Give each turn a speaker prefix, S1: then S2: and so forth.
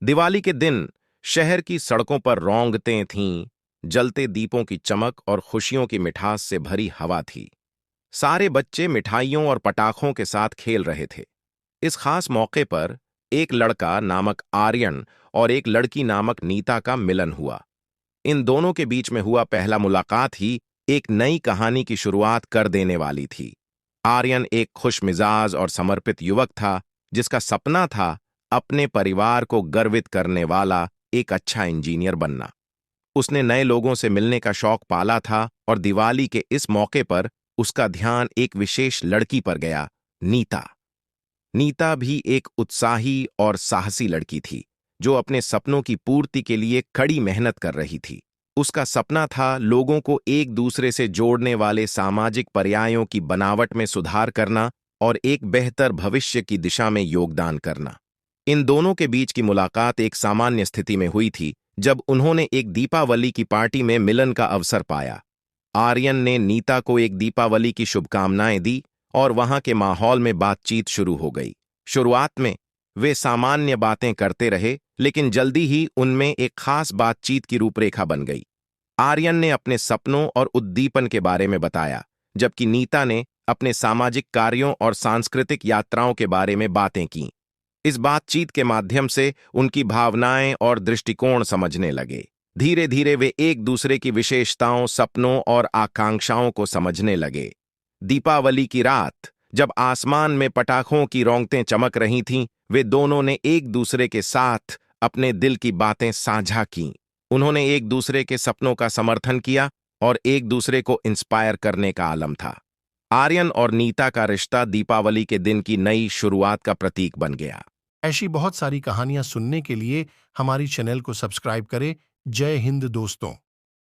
S1: दिवाली के दिन शहर की सड़कों पर रौंगतें थीं, जलते दीपों की चमक और खुशियों की मिठास से भरी हवा थी। सारे बच्चे मिठाइयों और पटाखों के साथ खेल रहे थे। इस खास मौके पर एक लड़का नामक आर्यन और एक लड़की नामक नीता का मिलन हुआ। इन दोनों के बीच में हुआ पहला मुलाकात ही एक नई कहानी की शुरुआत कर देने वाली थी। आर्यन एक खुशमिजाज और समर्पित युवक था, जिसका सपना था अपने परिवार को गर्वित करने वाला एक अच्छा इंजीनियर बनना। उसने नए लोगों से मिलने का शौक पाला था और दिवाली के इस मौके पर उसका ध्यान एक विशेष लड़की पर गया, नीता। नीता भी एक उत्साही और साहसी लड़की थी, जो अपने सपनों की पूर्ति के लिए कड़ी मेहनत कर रही थी। उसका सपना था लोगों को एक दूसरे से जोड़ने वाले सामाजिक पर्यायों की बनावट में सुधार करना और एक बेहतर भविष्य की दिशा में योगदान करना। इन दोनों के बीच की मुलाकात एक सामान्य स्थिति में हुई थी, जब उन्होंने एक दीपावली की पार्टी में मिलन का अवसर पाया। आर्यन ने नीता को एक दीपावली की शुभकामनाएं दी और वहां के माहौल में बातचीत शुरू हो गई। शुरुआत में वे सामान्य बातें करते रहे, लेकिन जल्दी ही उनमें एक खास बातचीत की रूपरेखा बन गई। आर्यन ने अपने सपनों और उद्दीपन के बारे में बताया, जबकि नीता ने अपने सामाजिक कार्यों और सांस्कृतिक यात्राओं के बारे में बातें कीं। इस बातचीत के माध्यम से उनकी भावनाएं और दृष्टिकोण समझने लगे। धीरे धीरे वे एक दूसरे की विशेषताओं, सपनों और आकांक्षाओं को समझने लगे। दीपावली की रात, जब आसमान में पटाखों की रौंगतें चमक रही थीं, वे दोनों ने एक दूसरे के साथ अपने दिल की बातें साझा कीं। उन्होंने एक दूसरे के सपनों का समर्थन किया और एक दूसरे को इंस्पायर करने का आलम था। आर्यन और नीता का रिश्ता दीपावली के दिन की नई शुरुआत का प्रतीक बन गया।
S2: ऐसी बहुत सारी कहानियां सुनने के लिए हमारी चैनल को सब्सक्राइब करें। जय हिंद दोस्तों।